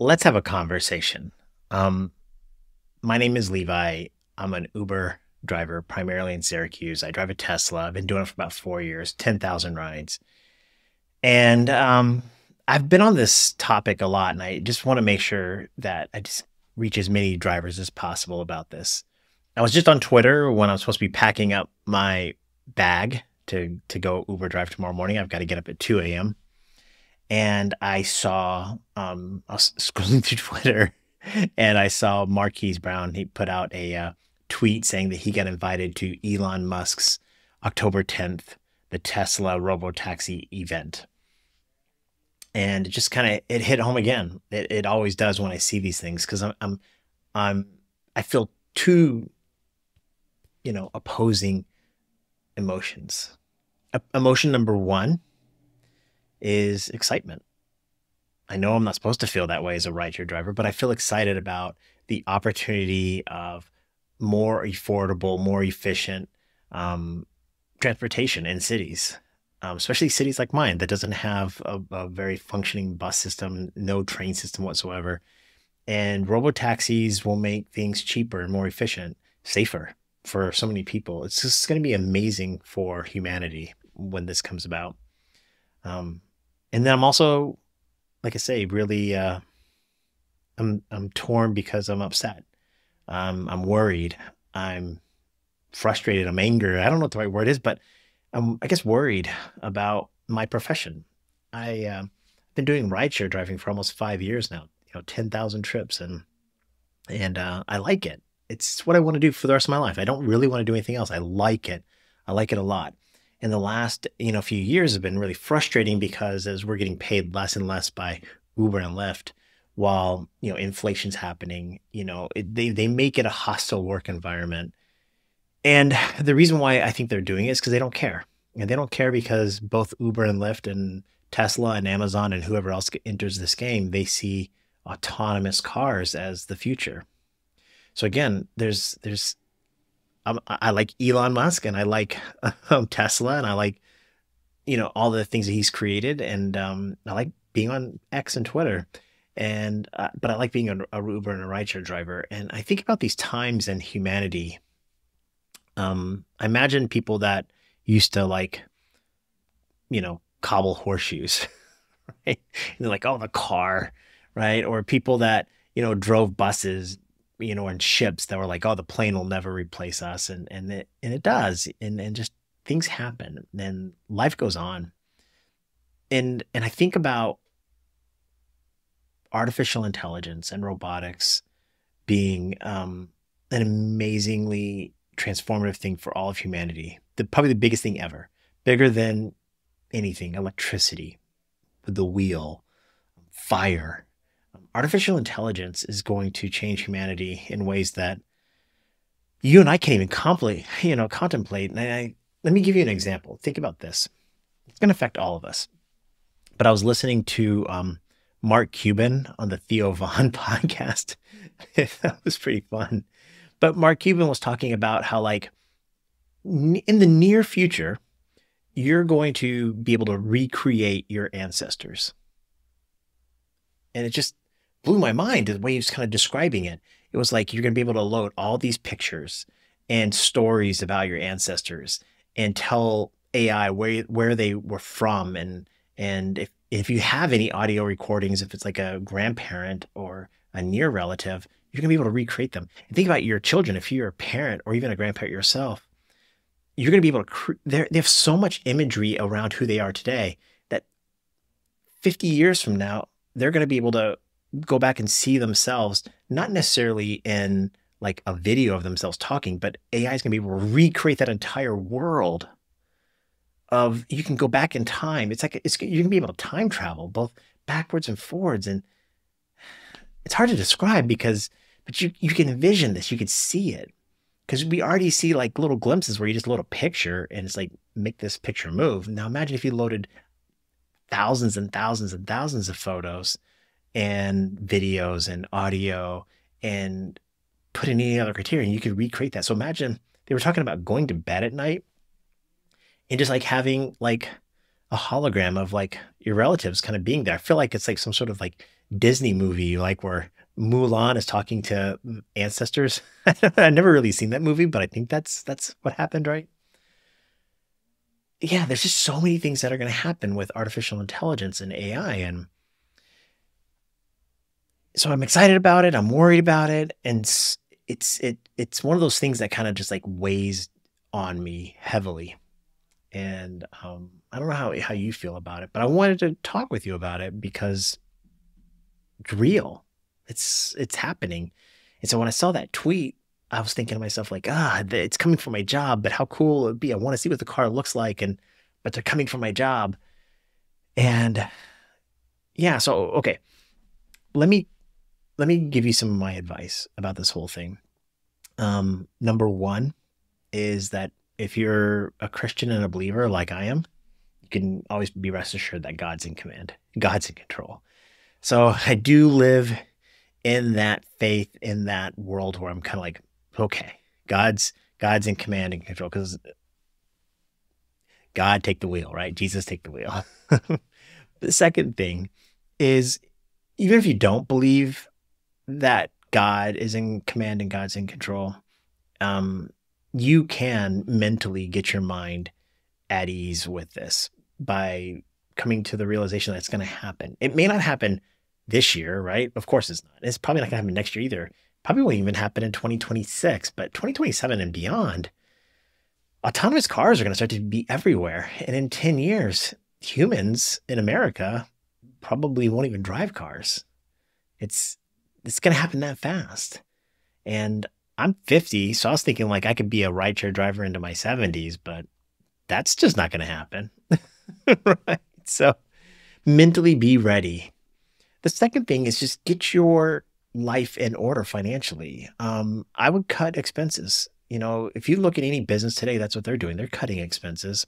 Let's have a conversation. Um, my name is Levi. I'm an Uber driver, primarily in Syracuse. I drive a Tesla. I've been doing it for about 4 years, 10,000 rides. And I've been on this topic a lot, and I just want to make sure that I just reach as many drivers as possible about this. I was just on Twitter when I was supposed to be packing up my bag to go Uber drive tomorrow morning. I've got to get up at 2 a.m. And I saw, I was scrolling through Twitter and I saw Marquise Brown. He put out a tweet saying that he got invited to Elon Musk's October 10th, the Tesla Robotaxi event. And it just kind of it hit home again. It always does when I see these things because I'm I feel two opposing emotions. Emotion number one is excitement. I know I'm not supposed to feel that way as a rideshare driver, but I feel excited about the opportunity of more affordable, more efficient um, transportation in cities, especially cities like mine that doesn't have a very functioning bus system, no train system whatsoever. And robo taxis will make things cheaper and more efficient, safer for so many people. It's just going to be amazing for humanity when this comes about. Um, and then I'm also, like I say, really, I'm torn because I'm upset. I'm worried. I'm frustrated. I'm angry. I don't know what the right word is, but I guess worried about my profession. I've been doing rideshare driving for almost 5 years now. 10,000 trips, and I like it. It's what I want to do for the rest of my life. I don't really want to do anything else. I like it. I like it a lot. And the last, few years have been really frustrating because as we're getting paid less and less by Uber and Lyft, while inflation's happening, they make it a hostile work environment. And the reason why I think they're doing it is because they don't care, and they don't care because both Uber and Lyft and Tesla and Amazon and whoever else enters this game, they see autonomous cars as the future. So again, I like Elon Musk and I like Tesla and I like all the things that he's created, and I like being on X and Twitter, and but I like being a Uber and a rideshare driver. And I think about these times in humanity. I imagine people that used to like cobble horseshoes, right? And they're like, oh, the car, right? Or people that drove buses, and ships that were like, oh, the plane will never replace us, and it does, and just things happen, and life goes on, and I think about artificial intelligence and robotics being an amazingly transformative thing for all of humanity. Probably the biggest thing ever, bigger than anything, electricity, the wheel, fire. Artificial intelligence is going to change humanity in ways that you and I can't even contemplate. And let me give you an example. Think about this. It's going to affect all of us. But I was listening to Mark Cuban on the Theo Vaughn podcast. That was pretty fun. But Mark Cuban was talking about how, like, in the near future, you're going to be able to recreate your ancestors. And it just blew my mind the way he was kind of describing it. It was like you're going to be able to load all these pictures and stories about your ancestors and tell AI where they were from, and if you have any audio recordings, if it's like a grandparent or a near relative, you're going to be able to recreate them. And think about your children. If you're a parent or even a grandparent yourself, you're going to be able to they have so much imagery around who they are today that 50 years from now, they're going to be able to go back and see themselves, not necessarily in like a video of themselves talking, but AI is going to be able to recreate that entire world of, you can go back in time. It's like, you're going to be able to time travel both backwards and forwards. And it's hard to describe but you can envision this, you could see it, because we already see like little glimpses where you just load a picture and it's like, make this picture move. Now imagine if you loaded thousands and thousands and thousands of photos and videos and audio and put in any other criterion, you could recreate that. So imagine they were talking about going to bed at night and just like having like a hologram of like your relatives kind of being there. I feel like it's like some sort of like Disney movie, like where Mulan is talking to ancestors. I've never really seen that movie, but I think that's what happened, right? Yeah, there's just so many things that are going to happen with artificial intelligence and AI, and so I'm excited about it. I'm worried about it, and it's one of those things that kind of just like weighs on me heavily. And I don't know how you feel about it, but I wanted to talk with you about it because it's real. It's happening. And so when I saw that tweet, I was thinking to myself like, it's coming from my job, but how cool it would be. I want to see what the car looks like, and but they're coming from my job. And yeah, so okay, let me let me give you some of my advice about this whole thing. Number one is that if you're a Christian and a believer like I am, you can always be rest assured that God's in command. God's in control. So I do live in that faith, in that world where I'm kind of like, okay, God's in command and control because God take the wheel, right? Jesus take the wheel. The second thing is even if you don't believe that God is in command and God's in control, um, you can mentally get your mind at ease with this by coming to the realization that it's going to happen. It may not happen this year, right? Of course it's not. It's probably not going to happen next year either. Probably won't even happen in 2026, but 2027 and beyond, autonomous cars are going to start to be everywhere. And in 10 years, humans in America probably won't even drive cars. It's it's going to happen that fast. And I'm 50, so I was thinking like I could be a rideshare driver into my 70s, but that's just not going to happen. Right? So mentally be ready. The second thing is just get your life in order financially. I would cut expenses. You know, if you look at any business today, that's what they're doing. They're cutting expenses.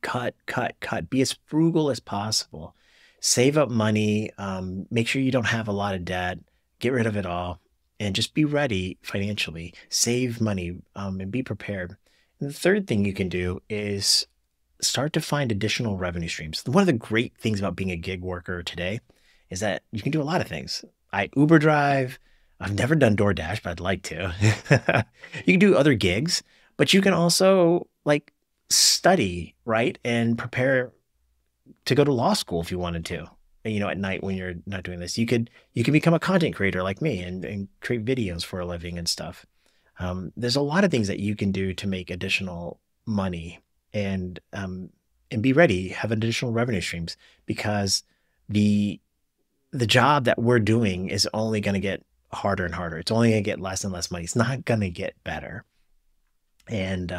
Cut, cut, cut. Be as frugal as possible. Save up money. Make sure you don't have a lot of debt. Get rid of it all, and just be ready financially. Save money, and be prepared. And the third thing you can do is start to find additional revenue streams. One of the great things about being a gig worker today is that you can do a lot of things. I Uber drive. I've never done DoorDash, but I'd like to. You can do other gigs, but you can also like study, right? And prepare to go to law school if you wanted to. And, you know, at night when you're not doing this, you could become a content creator like me and create videos for a living and stuff. There's a lot of things that you can do to make additional money and be ready, have additional revenue streams because the the job that we're doing is only going to get harder and harder. It's only going to get less and less money. It's not going to get better. And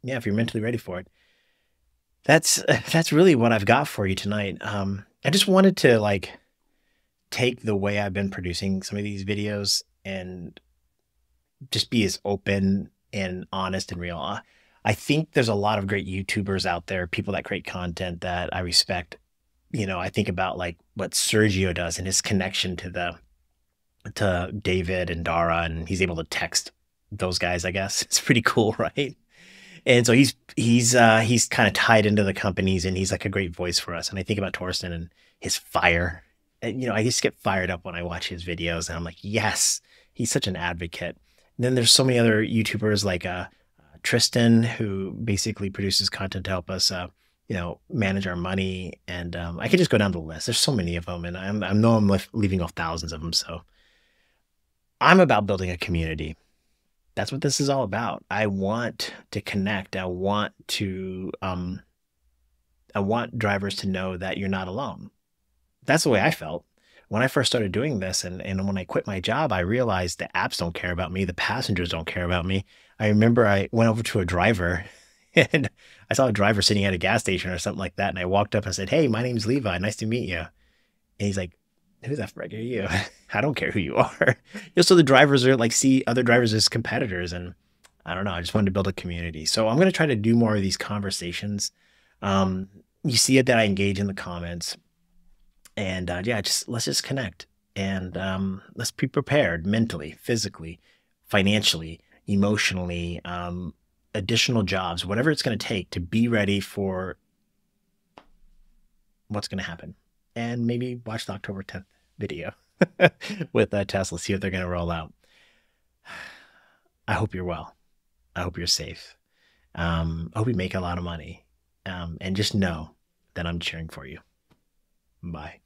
yeah, if you're mentally ready for it, that's that's really what I've got for you tonight. I just wanted to like take the way I've been producing some of these videos and just be as open and honest and real. I think there's a lot of great YouTubers out there, people that create content that I respect. You know, I think about like what Sergio does and his connection to the to David and Dara, and he's able to text those guys, I guess. It's pretty cool, right? And so he's kind of tied into the companies and he's like a great voice for us. And I think about Torsten and his fire. And, you know, I just get fired up when I watch his videos and I'm like, yes, he's such an advocate. And then there's so many other YouTubers like Tristan, who basically produces content to help us, manage our money. And I could just go down the list. There's so many of them, and I know I'm leaving off thousands of them. So I'm about building a community. That's what this is all about. I want to connect. I want drivers to know that you're not alone. That's the way I felt when I first started doing this. And when I quit my job, I realized the apps don't care about me. The passengers don't care about me. I remember I went over to a driver and I saw a driver sitting at a gas station or something like that. And I walked up and said, "Hey, my name's Levi. Nice to meet you." And he's like, "Who the frick are you?" I don't care who you are. So the drivers are like, see other drivers as competitors. And I don't know. I just wanted to build a community. So I'm going to try to do more of these conversations. Um, you see it that I engage in the comments. And yeah, let's just connect and let's be prepared mentally, physically, financially, emotionally, additional jobs, whatever it's going to take to be ready for what's going to happen, and maybe watch the October 10th video with Tesla, see what they're going to roll out. I hope you're well. I hope you're safe. I hope you make a lot of money. And just know that I'm cheering for you. Bye.